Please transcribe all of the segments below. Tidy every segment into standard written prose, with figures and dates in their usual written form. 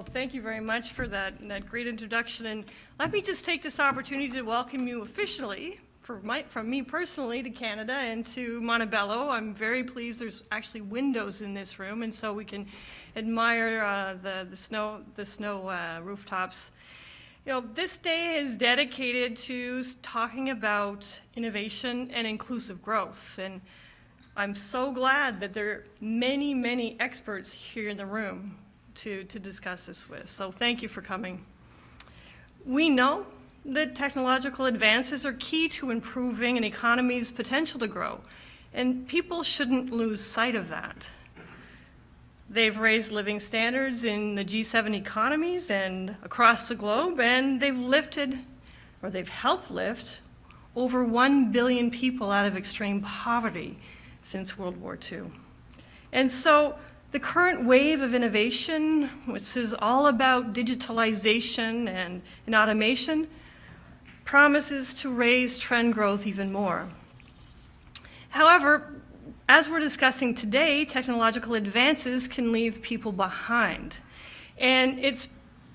Well, thank you very much for that great introduction. And let me just take this opportunity to welcome you officially, from me personally, to Canada and to Montebello. I'm very pleased there's actually windows in this room, and so we can admire the snow rooftops. You know, this day is dedicated to talking about innovation and inclusive growth. And I'm so glad that there are many, many experts here in the room to discuss this with. So thank you for coming. We know that technological advances are key to improving an economy's potential to grow, and people shouldn't lose sight of that. They've raised living standards in the G7 economies and across the globe, and they've helped lift over 1 billion people out of extreme poverty since World War II. And so the current wave of innovation, which is all about digitalization and automation, promises to raise trend growth even more. However, as we're discussing today, technological advances can leave people behind. And it's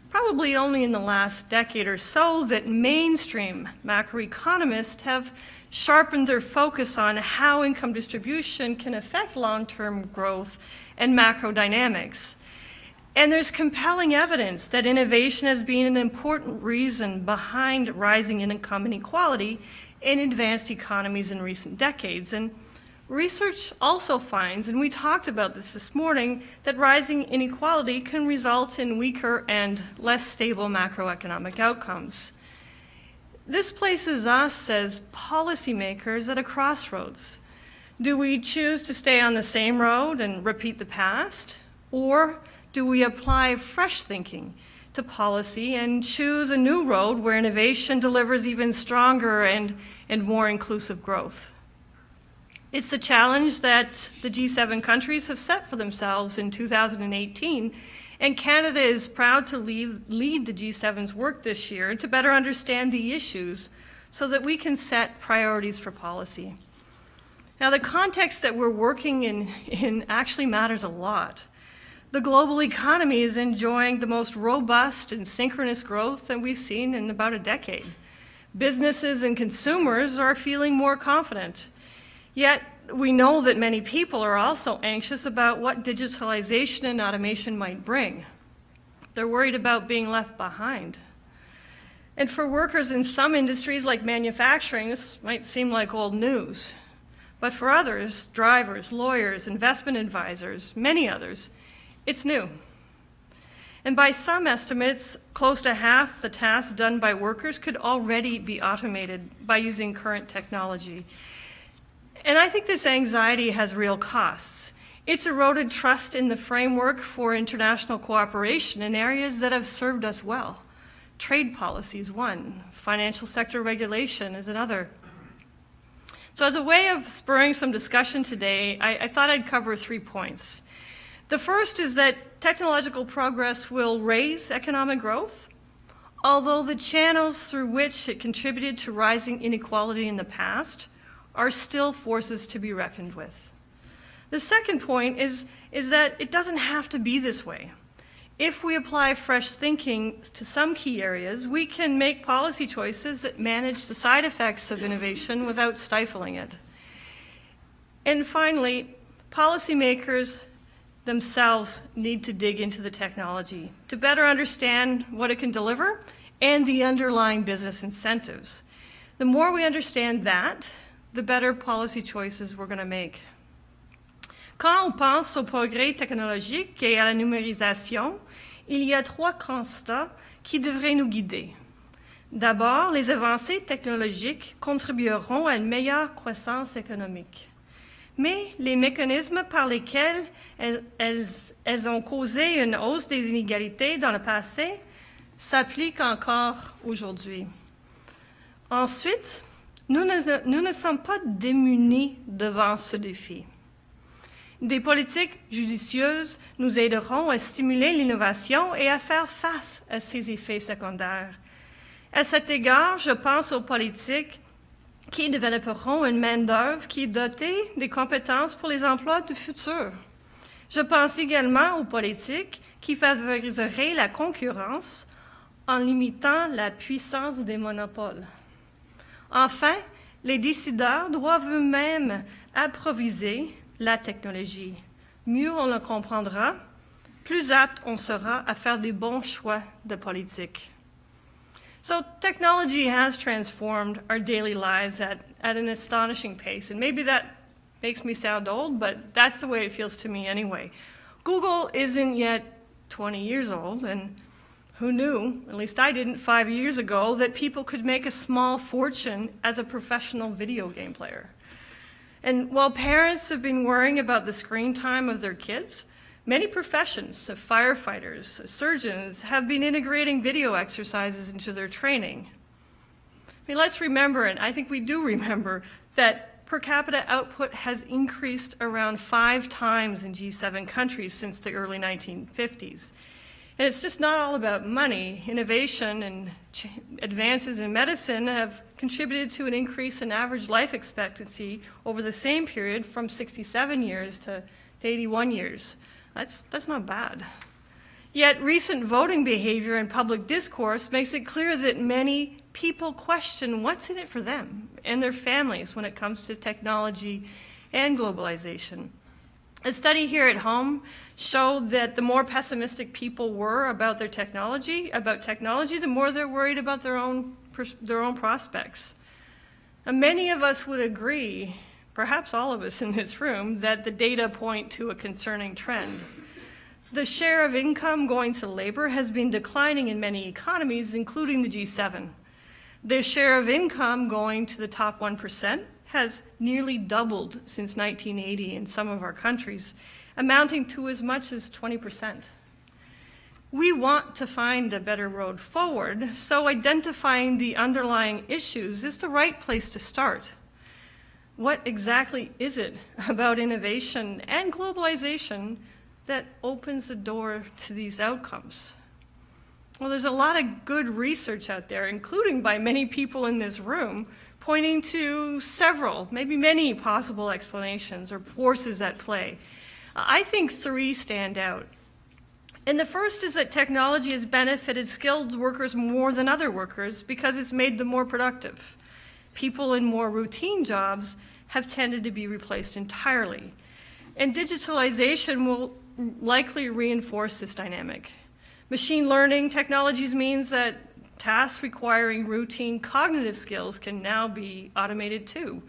probably only in the last decade or so that mainstream macroeconomists have sharpened their focus on how income distribution can affect long-term growth and macro dynamics. And there's compelling evidence that innovation has been an important reason behind rising income inequality in advanced economies in recent decades. And research also finds, and we talked about this morning, that rising inequality can result in weaker and less stable macroeconomic outcomes. This places us as policymakers at a crossroads. Do we choose to stay on the same road and repeat the past, or do we apply fresh thinking to policy and choose a new road where innovation delivers even stronger and more inclusive growth? It's the challenge that the G7 countries have set for themselves in 2018, and Canada is proud to lead the G7's work this year to better understand the issues so that we can set priorities for policy. Now, the context that we're working in actually matters a lot. The global economy is enjoying the most robust and synchronous growth that we've seen in about a decade. Businesses and consumers are feeling more confident. Yet, we know that many people are also anxious about what digitalization and automation might bring. They're worried about being left behind. And for workers in some industries like manufacturing, this might seem like old news. But for others, drivers, lawyers, investment advisors, many others, it's new. And by some estimates, close to half the tasks done by workers could already be automated by using current technology. And I think this anxiety has real costs. It's eroded trust in the framework for international cooperation in areas that have served us well. Trade policy is one, financial sector regulation is another. So as a way of spurring some discussion today, I thought I'd cover 3 points. The first is that technological progress will raise economic growth, although the channels through which it contributed to rising inequality in the past are still forces to be reckoned with. The second point is that it doesn't have to be this way. If we apply fresh thinking to some key areas, we can make policy choices that manage the side effects of innovation without stifling it. And finally, policymakers themselves need to dig into the technology to better understand what it can deliver and the underlying business incentives. The more we understand that, the better policy choices we're going to make. Quand on pense au progrès technologique et à la numérisation, il y a 3 constats qui devraient nous guider. D'abord, les avancées technologiques contribueront à une meilleure croissance économique. Mais les mécanismes par lesquels elles ont causé une hausse des inégalités dans le passé s'appliquent encore aujourd'hui. Ensuite, nous ne sommes pas démunis devant ce défi. Des politiques judicieuses nous aideront à stimuler l'innovation et à faire face à ces effets secondaires. À cet égard, je pense aux politiques qui développeront une main-d'œuvre qui est dotée des compétences pour les emplois du futur. Je pense également aux politiques qui favoriseraient la concurrence en limitant la puissance des monopoles. Enfin, les décideurs doivent eux-mêmes improviser la technologie. Mieux on le comprendra, plus apte on sera à faire des bons choix de politique. So technology has transformed our daily lives at an astonishing pace, and maybe that makes me sound old, but that's the way it feels to me anyway. Google isn't yet 20 years old, and who knew, at least I didn't 5 years ago, that people could make a small fortune as a professional video game player. And while parents have been worrying about the screen time of their kids, many professions, firefighters, surgeons, have been integrating video exercises into their training. I mean, let's remember, and I think we do remember, that per capita output has increased around 5 times in G7 countries since the early 1950s. And it's just not all about money. Innovation and advances in medicine have contributed to an increase in average life expectancy over the same period from 67 years to 81 years. That's not bad. Yet recent voting behavior and public discourse makes it clear that many people question what's in it for them and their families when it comes to technology and globalization. A study here at home showed that the more pessimistic people were about technology, the more they're worried about their own prospects. And many of us would agree, perhaps all of us in this room, that the data point to a concerning trend. The share of income going to labor has been declining in many economies, including the G7. The share of income going to the top 1% has nearly doubled since 1980 in some of our countries, amounting to as much as 20%. We want to find a better road forward, so identifying the underlying issues is the right place to start. What exactly is it about innovation and globalization that opens the door to these outcomes? Well, there's a lot of good research out there, including by many people in this room, pointing to several, maybe many possible explanations or forces at play. I think 3 stand out. And the first is that technology has benefited skilled workers more than other workers because it's made them more productive. People in more routine jobs have tended to be replaced entirely. And digitalization will likely reinforce this dynamic. Machine learning technologies means that tasks requiring routine cognitive skills can now be automated too.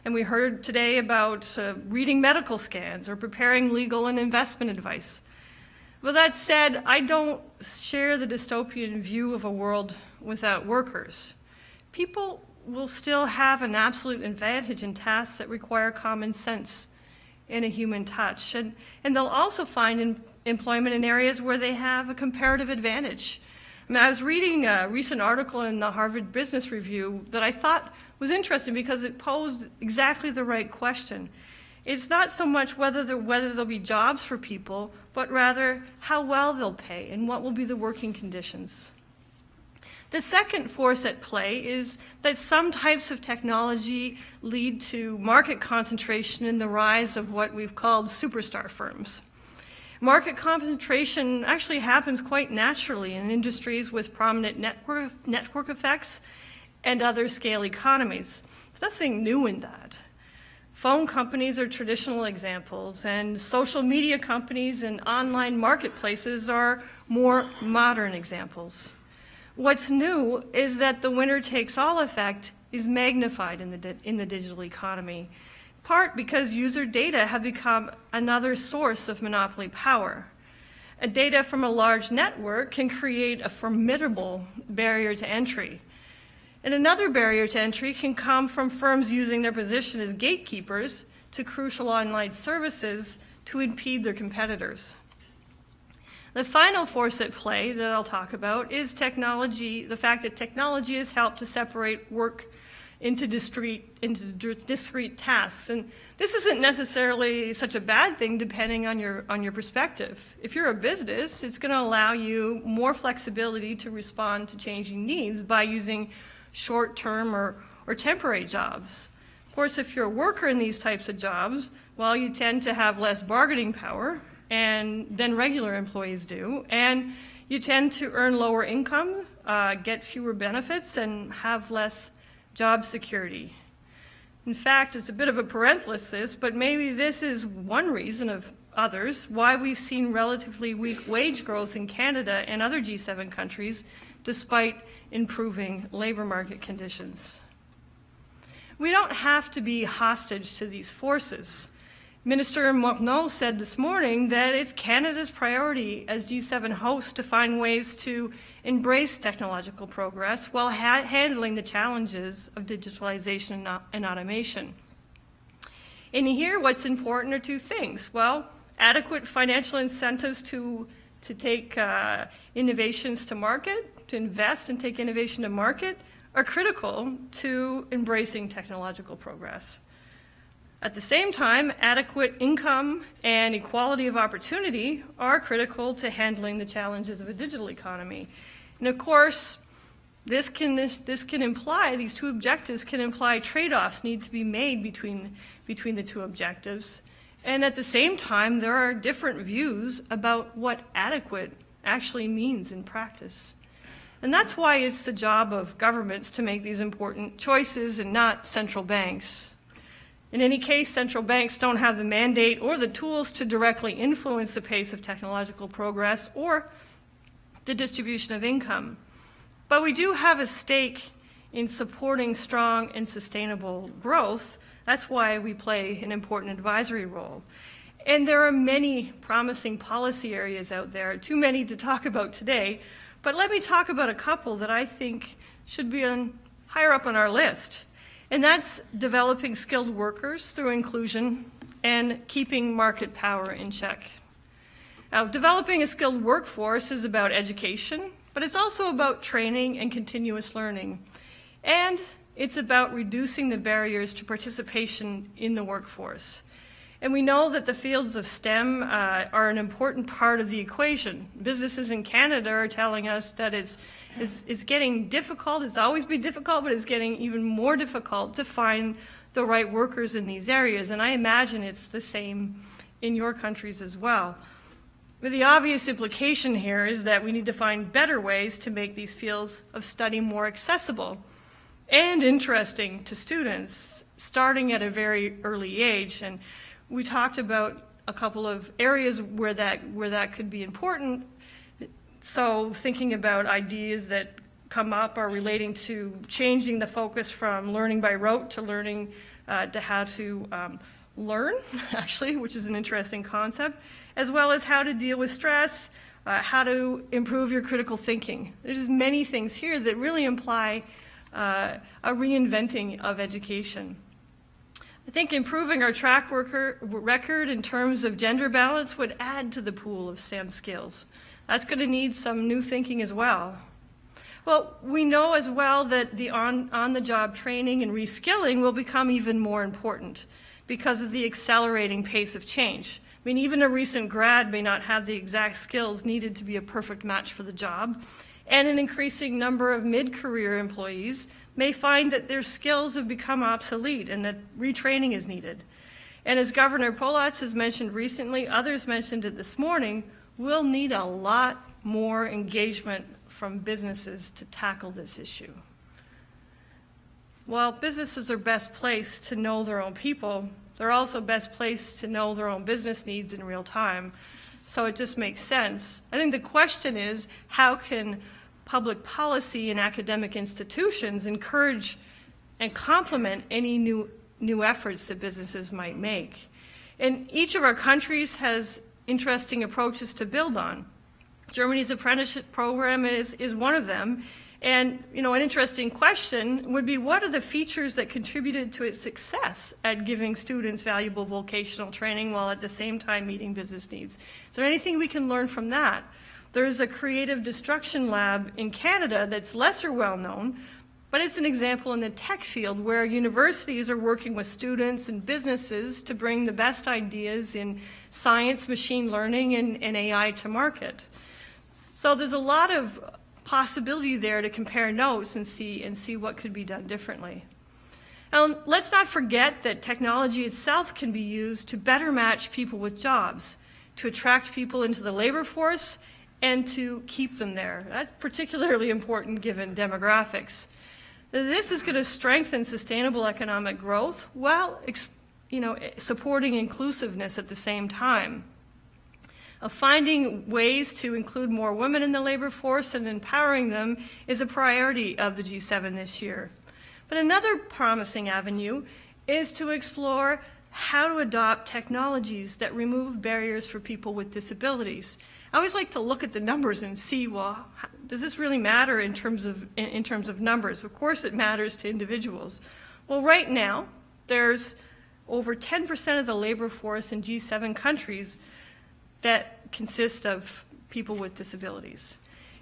And we heard today about reading medical scans or preparing legal and investment advice. But that said, I don't share the dystopian view of a world without workers. People will still have an absolute advantage in tasks that require common sense and a human touch. And they'll also find employment in areas where they have a comparative advantage. I mean, I was reading a recent article in the Harvard Business Review that I thought was interesting because it posed exactly the right question. It's not so much whether there'll be jobs for people, but rather how well they'll pay and what will be the working conditions. The second force at play is that some types of technology lead to market concentration and the rise of what we've called superstar firms. Market concentration actually happens quite naturally in industries with prominent network effects and other scale economies. There's nothing new in that. Phone companies are traditional examples, and social media companies and online marketplaces are more modern examples. What's new is that the winner-takes-all effect is magnified in the digital economy, in part because user data have become another source of monopoly power. Data from a large network can create a formidable barrier to entry. And another barrier to entry can come from firms using their position as gatekeepers to crucial online services to impede their competitors. The final force at play that I'll talk about is technology, the fact that technology has helped to separate work into discrete tasks. And this isn't necessarily such a bad thing depending on your perspective. If you're a business, it's going to allow you more flexibility to respond to changing needs by using short-term or temporary jobs. Of course, if you're a worker in these types of jobs, well, you tend to have less bargaining power, than regular employees do, and you tend to earn lower income, get fewer benefits, and have less job security. In fact, it's a bit of a parenthesis, but maybe this is one reason of others why we've seen relatively weak wage growth in Canada and other G7 countries despite improving labor market conditions. We don't have to be hostage to these forces. Minister Morneau said this morning that it's Canada's priority as G7 host to find ways to embrace technological progress while handling the challenges of digitalization and automation. And here, what's important are two things. Well, adequate financial incentives to take innovations to market, to invest and take innovation to market, are critical to embracing technological progress. At the same time, adequate income and equality of opportunity are critical to handling the challenges of a digital economy. And of course, this can imply, these two objectives can imply trade-offs need to be made between the two objectives. And at the same time, there are different views about what adequate actually means in practice. And that's why it's the job of governments to make these important choices and not central banks. In any case, central banks don't have the mandate or the tools to directly influence the pace of technological progress or the distribution of income. But we do have a stake in supporting strong and sustainable growth. That's why we play an important advisory role. And there are many promising policy areas out there, too many to talk about today, but let me talk about a couple that I think should be higher up on our list. And that's developing skilled workers through inclusion and keeping market power in check. Now, developing a skilled workforce is about education, but it's also about training and continuous learning. And it's about reducing the barriers to participation in the workforce. And we know that the fields of STEM are an important part of the equation. Businesses in Canada are telling us that it's getting difficult. It's always been difficult, but it's getting even more difficult to find the right workers in these areas. And I imagine it's the same in your countries as well. But the obvious implication here is that we need to find better ways to make these fields of study more accessible and interesting to students, starting at a very early age. And we talked about a couple of areas where that could be important. So thinking about ideas that come up are relating to changing the focus from learning by rote to learning to how to learn, actually, which is an interesting concept, as well as how to deal with stress, how to improve your critical thinking. There's many things here that really imply a reinventing of education. I think improving our track record in terms of gender balance would add to the pool of STEM skills. That's going to need some new thinking as well. Well, we know as well that the on-the-job training and reskilling will become even more important because of the accelerating pace of change. I mean, even a recent grad may not have the exact skills needed to be a perfect match for the job, and an increasing number of mid-career employees may find that their skills have become obsolete and that retraining is needed. And as Governor Polotz has mentioned recently, others mentioned it this morning, we'll need a lot more engagement from businesses to tackle this issue. While businesses are best placed to know their own people, they're also best placed to know their own business needs in real time. So it just makes sense. I think the question is, how can public policy and academic institutions encourage and complement any new efforts that businesses might make? And each of our countries has interesting approaches to build on. Germany's apprenticeship program is one of them. And an interesting question would be, what are the features that contributed to its success at giving students valuable vocational training while at the same time meeting business needs? Is there anything we can learn from that? There's a creative destruction lab in Canada that's lesser well known, but it's an example in the tech field where universities are working with students and businesses to bring the best ideas in science, machine learning, and AI to market. So there's a lot of possibility there to compare notes and see what could be done differently. Now, let's not forget that technology itself can be used to better match people with jobs. to attract people into the labor force, and to keep them there. That's particularly important given demographics. This is going to strengthen sustainable economic growth while supporting inclusiveness at the same time. Finding ways to include more women in the labor force and empowering them is a priority of the G7 this year. But another promising avenue is to explore how to adopt technologies that remove barriers for people with disabilities. I always like to look at the numbers and see, well, does this really matter in terms of numbers? Of course it matters to individuals. Well, right now, there's over 10% of the labor force in G7 countries that consist of people with disabilities.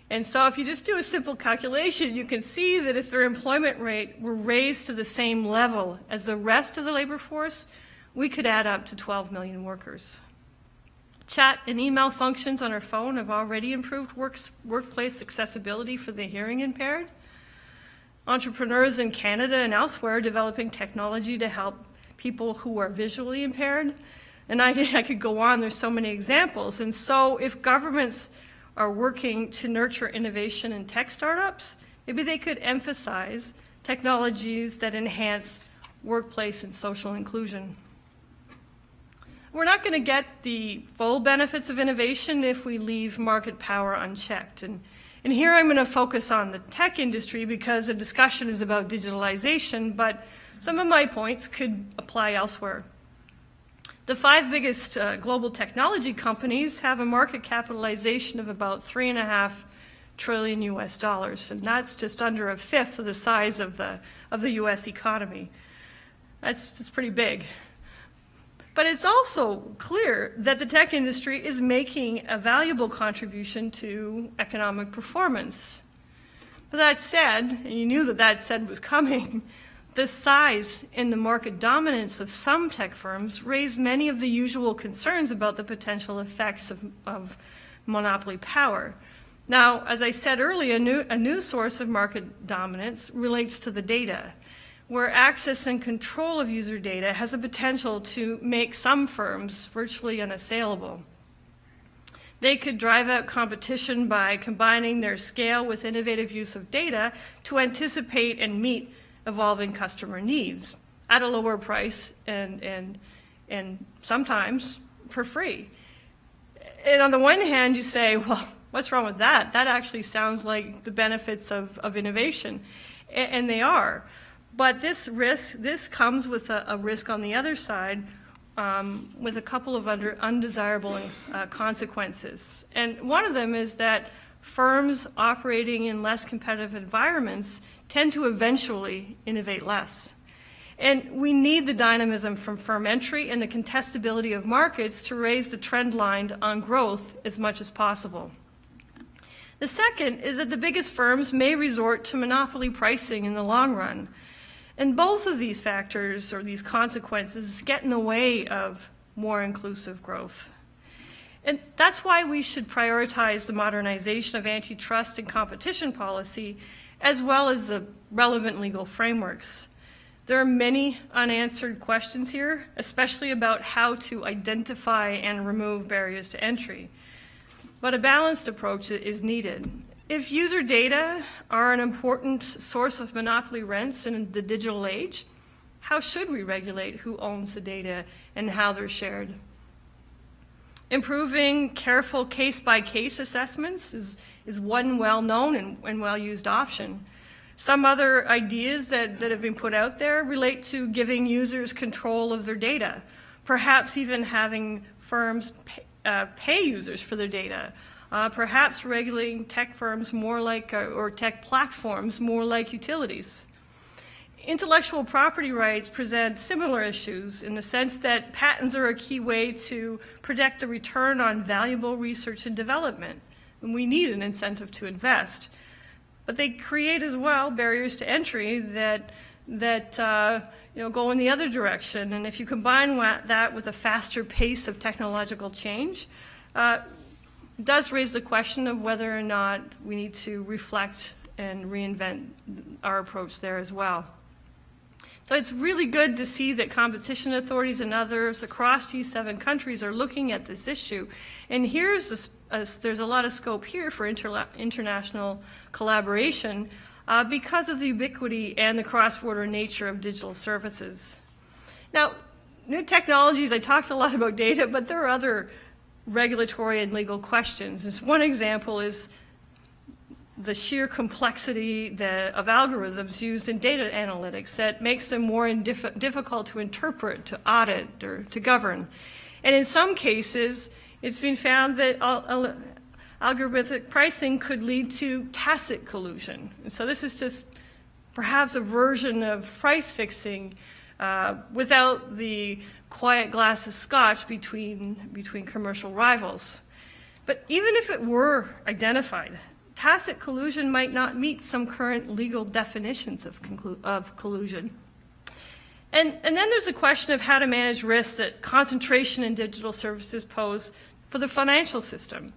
And so if you just do a simple calculation, you can see that if their employment rate were raised to the same level as the rest of the labor force, we could add up to 12 million workers. Chat and email functions on our phone have already improved workplace accessibility for the hearing impaired. Entrepreneurs in Canada and elsewhere are developing technology to help people who are visually impaired. And I could go on, there's so many examples. And so if governments are working to nurture innovation in tech startups, maybe they could emphasize technologies that enhance workplace and social inclusion. We're not going to get the full benefits of innovation if we leave market power unchecked. And here I'm going to focus on the tech industry because the discussion is about digitalization, but some of my points could apply elsewhere. The 5 biggest global technology companies have a market capitalization of about $3.5 trillion US dollars, and that's just under a fifth of the size of the US economy. That's pretty big. But it's also clear that the tech industry is making a valuable contribution to economic performance. But that said, and you knew that said was coming, the size and the market dominance of some tech firms raise many of the usual concerns about the potential effects of monopoly power. Now, as I said earlier, a new source of market dominance relates to the data, where access and control of user data has a potential to make some firms virtually unassailable. They could drive out competition by combining their scale with innovative use of data to anticipate and meet evolving customer needs at a lower price and sometimes for free. And on the one hand, you say, well, what's wrong with that? That actually sounds like the benefits of innovation, and they are. But this comes with a risk on the other side, with a couple of undesirable consequences. And one of them is that firms operating in less competitive environments tend to eventually innovate less. And we need the dynamism from firm entry and the contestability of markets to raise the trend line on growth as much as possible. The second is that the biggest firms may resort to monopoly pricing in the long run. And both of these factors, or these consequences, get in the way of more inclusive growth. And that's why we should prioritize the modernization of antitrust and competition policy, as well as the relevant legal frameworks. There are many unanswered questions here, especially about how to identify and remove barriers to entry. But a balanced approach is needed. If user data are an important source of monopoly rents in the digital age, how should we regulate who owns the data and how they're shared? Improving careful case-by-case assessments is one well-known and well-used option. Some other ideas that have been put out there relate to giving users control of their data, perhaps even having firms pay users for their data. Perhaps regulating tech firms more like, or tech platforms more like utilities. Intellectual property rights present similar issues in the sense that patents are a key way to protect the return on valuable research and development, and we need an incentive to invest. But they create as well barriers to entry that go in the other direction, and if you combine that with a faster pace of technological change, it does raise the question of whether or not we need to reflect and reinvent our approach there as well. So it's really good to see that competition authorities and others across G7 countries are looking at this issue. And there's a lot of scope here for international collaboration because of the ubiquity and the cross-border nature of digital services. Now, new technologies, I talked a lot about data, but there are other regulatory and legal questions. One example is the sheer complexity of algorithms used in data analytics that makes them more difficult to interpret, to audit, or to govern. And in some cases, it's been found that algorithmic pricing could lead to tacit collusion. And so this is just perhaps a version of price fixing without the quiet glass of scotch between commercial rivals. But even if it were identified, tacit collusion might not meet some current legal definitions of collusion. And then there's the question of how to manage risks that concentration in digital services pose for the financial system.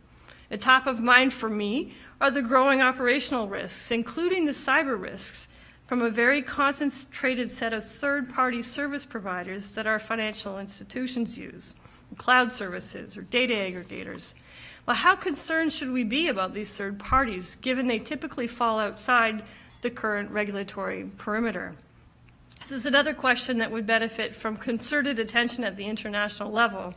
At top of mind for me are the growing operational risks, including the cyber risks, from a very concentrated set of third-party service providers that our financial institutions use, cloud services or data aggregators. Well, how concerned should we be about these third parties, given they typically fall outside the current regulatory perimeter? This is another question that would benefit from concerted attention at the international level.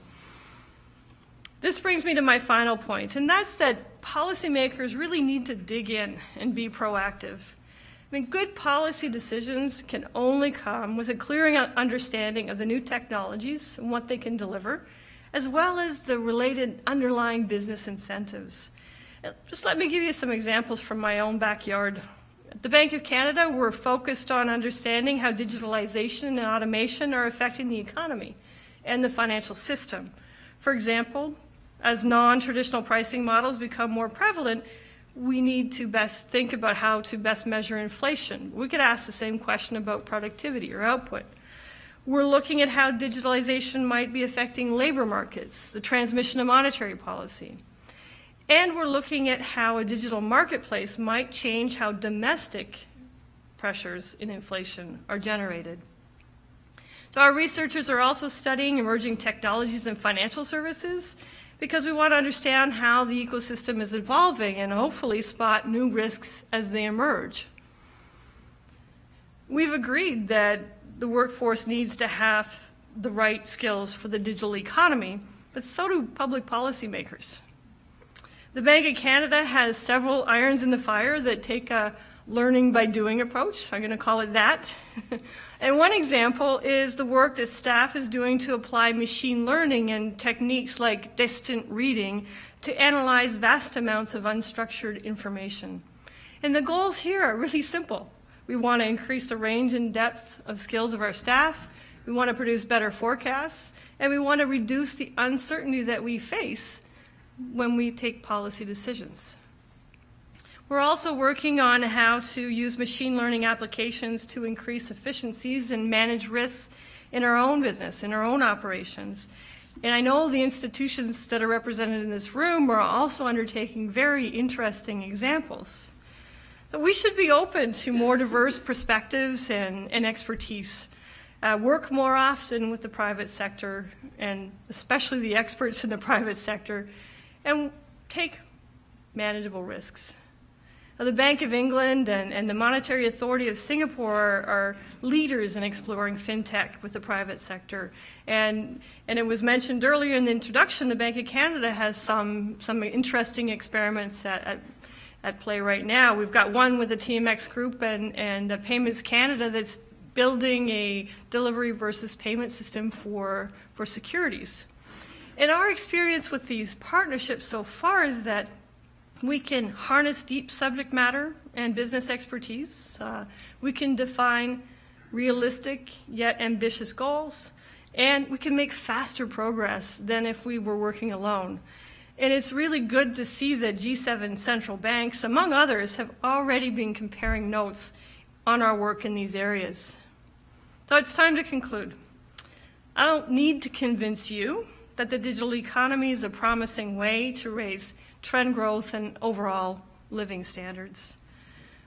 This brings me to my final point, and that's that policymakers really need to dig in and be proactive. I mean, good policy decisions can only come with a clear understanding of the new technologies and what they can deliver, as well as the related underlying business incentives. Just let me give you some examples from my own backyard. At the Bank of Canada, we're focused on understanding how digitalization and automation are affecting the economy and the financial system. For example, as non-traditional pricing models become more prevalent, we need to best think about how to best measure inflation. We could ask the same question about productivity or output. We're looking at how digitalization might be affecting labor markets, the transmission of monetary policy. And we're looking at how a digital marketplace might change how domestic pressures in inflation are generated. So our researchers are also studying emerging technologies in financial services because we want to understand how the ecosystem is evolving and hopefully spot new risks as they emerge. We've agreed that the workforce needs to have the right skills for the digital economy, but so do public policymakers. The Bank of Canada has several irons in the fire that take a learning by doing approach. I'm going to call it that. And one example is the work that staff is doing to apply machine learning and techniques like distant reading to analyze vast amounts of unstructured information. And the goals here are really simple. We want to increase the range and depth of skills of our staff. We want to produce better forecasts. And we want to reduce the uncertainty that we face when we take policy decisions. We're also working on how to use machine learning applications to increase efficiencies and manage risks in our own business, in our own operations. And I know the institutions that are represented in this room are also undertaking very interesting examples. So we should be open to more diverse perspectives and expertise. Work more often with the private sector, and especially the experts in the private sector, and take manageable risks. Now, the Bank of England and the Monetary Authority of Singapore are leaders in exploring fintech with the private sector. And it was mentioned earlier in the introduction, the Bank of Canada has some interesting experiments at play right now. We've got one with the TMX Group and Payments Canada that's building a delivery versus payment system for securities. And our experience with these partnerships so far is that we can harness deep subject matter and business expertise. We can define realistic yet ambitious goals, and we can make faster progress than if we were working alone. And it's really good to see that G7 central banks, among others, have already been comparing notes on our work in these areas. So it's time to conclude. I don't need to convince you that the digital economy is a promising way to raise trend growth and overall living standards.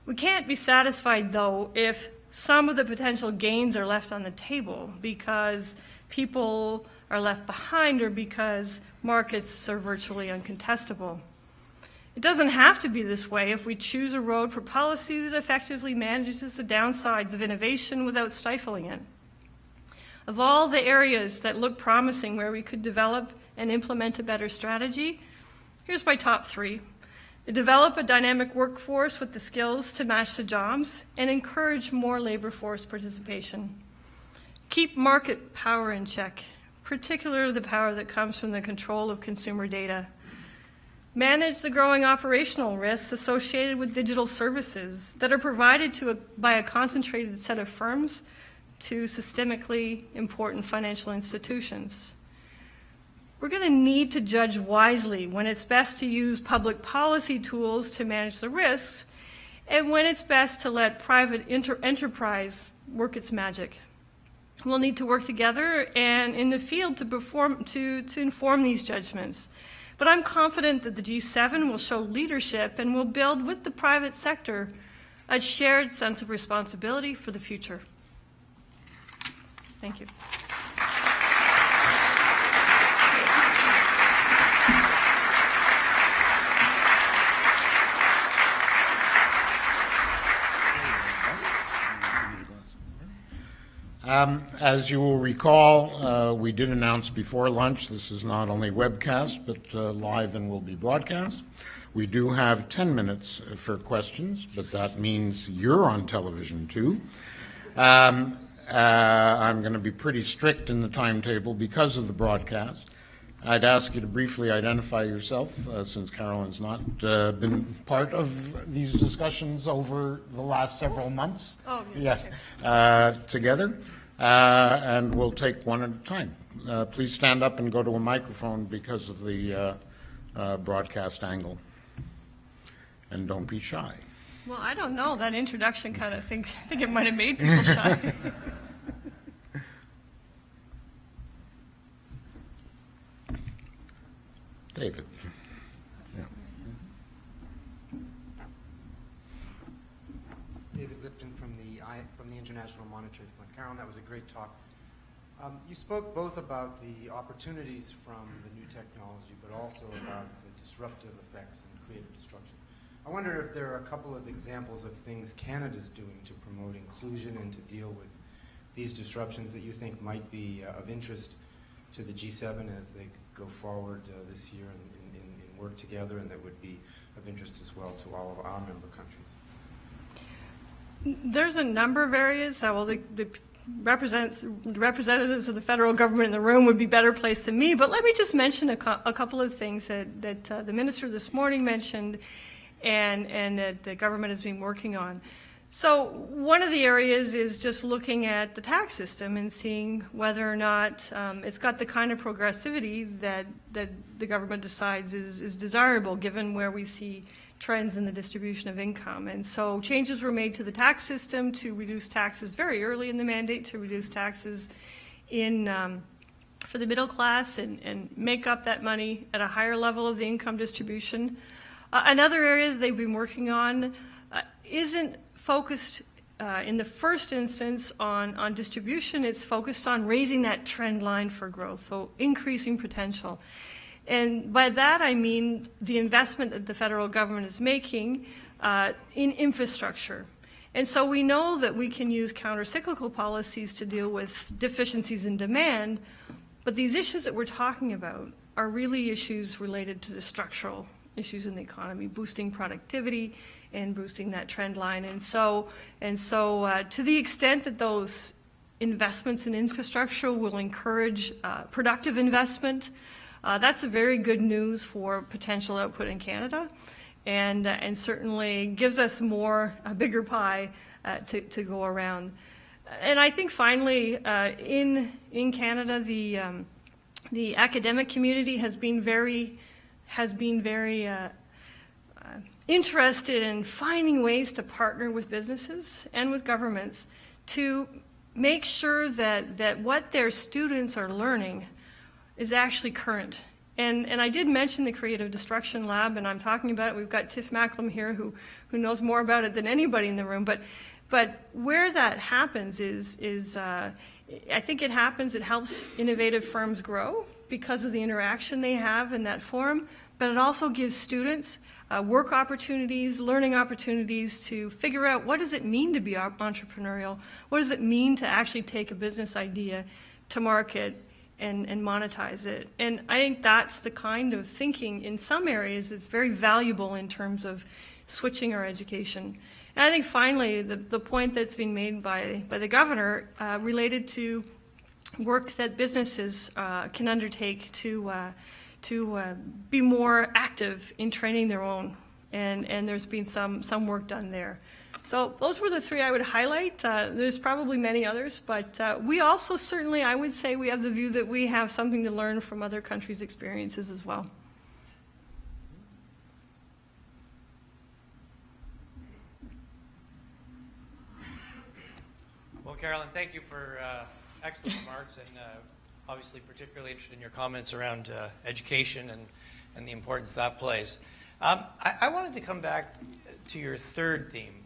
We can't be satisfied, though, if some of the potential gains are left on the table because people are left behind or because markets are virtually uncontestable. It doesn't have to be this way if we choose a road for policy that effectively manages the downsides of innovation without stifling it. Of all the areas that look promising where we could develop and implement a better strategy, here's my top 3. Develop a dynamic workforce with the skills to match the jobs and encourage more labor force participation. Keep market power in check, particularly the power that comes from the control of consumer data. Manage the growing operational risks associated with digital services that are provided by a concentrated set of firms to systemically important financial institutions. We're going to need to judge wisely when it's best to use public policy tools to manage the risks and when it's best to let private enterprise work its magic. We'll need to work together and in the field to inform these judgments. But I'm confident that the G7 will show leadership and will build with the private sector a shared sense of responsibility for the future. Thank you. As you will recall, we did announce before lunch, this is not only webcast, but live and will be broadcast. We do have 10 minutes for questions, but that means you're on television too. I'm going to be pretty strict in the timetable because of the broadcast. I'd ask you to briefly identify yourself, since Carolyn's not been part of these discussions over the last several months. Together. And we'll take one at a time. Please stand up and go to a microphone because of the broadcast angle. And don't be shy. Well, I don't know. That introduction kind of I think it might have made people shy. David. Yeah. David Lipton from the International Monetary Fund. Carolyn, that was a great talk. You spoke both about the opportunities from the new technology, but also about the disruptive effects and creative destruction. I wonder if there are a couple of examples of things Canada's doing to promote inclusion and to deal with these disruptions that you think might be of interest to the G7 as they go forward this year and work together, and that would be of interest as well to all of our member countries. There's a number of areas. The representatives of the federal government in the room would be better placed than me, but let me just mention a couple of things that the minister this morning mentioned and that the government has been working on. So one of the areas is just looking at the tax system and seeing whether or not it's got the kind of progressivity that the government decides is desirable, given where we see trends in the distribution of income. And so changes were made to the tax system to reduce taxes very early in the mandate, to reduce taxes for the middle class and make up that money at a higher level of the income distribution. Another area that they've been working on isn't focused in the first instance on distribution. It's focused on raising that trend line for growth, so increasing potential. And by that I mean the investment that the federal government is making in infrastructure. And so we know that we can use counter-cyclical policies to deal with deficiencies in demand, but these issues that we're talking about are really issues related to the structural issues in the economy, boosting productivity and boosting that trend line. And so to the extent that those investments in infrastructure will encourage productive investment, that's a very good news for potential output in Canada, and certainly gives us a bigger pie to go around. And I think finally, in Canada, the academic community has been very interested in finding ways to partner with businesses and with governments to make sure that what their students are learning is actually current. And I did mention the Creative Destruction Lab, and I'm talking about it. We've got Tiff Macklem here who knows more about it than anybody in the room. But But where that happens is I think it helps innovative firms grow because of the interaction they have in that forum, but it also gives students work opportunities, learning opportunities to figure out what does it mean to be entrepreneurial, what does it mean to actually take a business idea to market and monetize it. And I think that's the kind of thinking in some areas that's very valuable in terms of switching our education. And I think finally, the point that's been made by the governor related to work that businesses can undertake to be more active in training their own, and there's been some work done there. So those were the three I would highlight. There's probably many others, but we also certainly, I would say, we have the view that we have something to learn from other countries' experiences as well. Well, Carolyn, thank you for excellent remarks, and obviously particularly interested in your comments around education and the importance that plays. I wanted to come back to your third theme,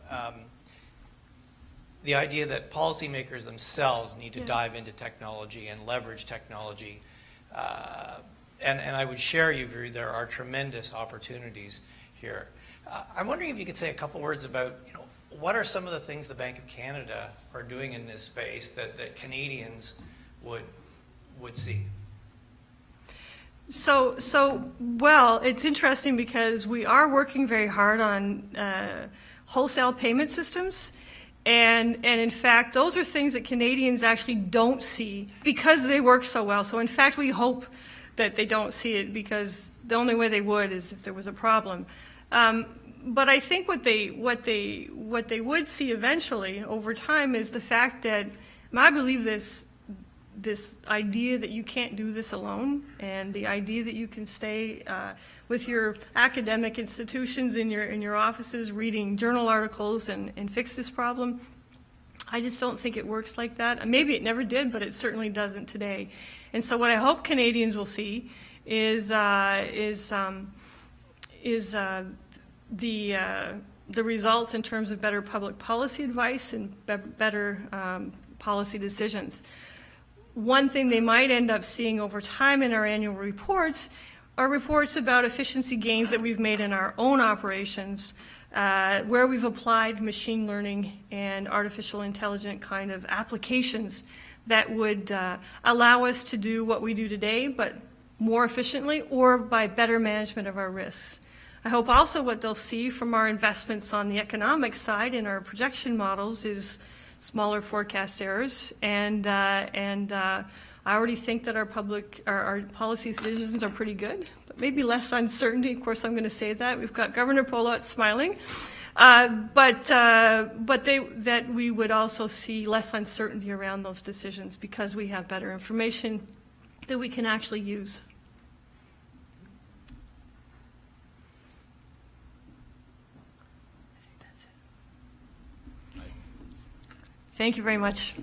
the idea that policymakers themselves need to dive into technology and leverage technology. And I would share your view, there are tremendous opportunities here. I'm wondering if you could say a couple words about, what are some of the things the Bank of Canada are doing in this space that Canadians would see? Well, it's interesting because we are working very hard on wholesale payment systems. And in fact, those are things that Canadians actually don't see because they work so well. So in fact, we hope that they don't see it, because the only way they would is if there was a problem. But I think what they would see eventually over time is the fact that, I believe this idea that you can't do this alone, and the idea that you can stay with your academic institutions in your offices reading journal articles and fix this problem. I just don't think it works like that. Maybe it never did, but it certainly doesn't today. And so what I hope Canadians will see is the results in terms of better public policy advice and better policy decisions. One thing they might end up seeing over time in our annual reports are reports about efficiency gains that we've made in our own operations, where we've applied machine learning and artificial intelligence kind of applications that would allow us to do what we do today, but more efficiently or by better management of our risks. I hope also what they'll see from our investments on the economic side in our projection models is smaller forecast errors, and I already think that our policy decisions are pretty good, but maybe less uncertainty. Of course, I'm going to say that. We've got Governor Polot smiling, but that we would also see less uncertainty around those decisions because we have better information that we can actually use. Thank you very much.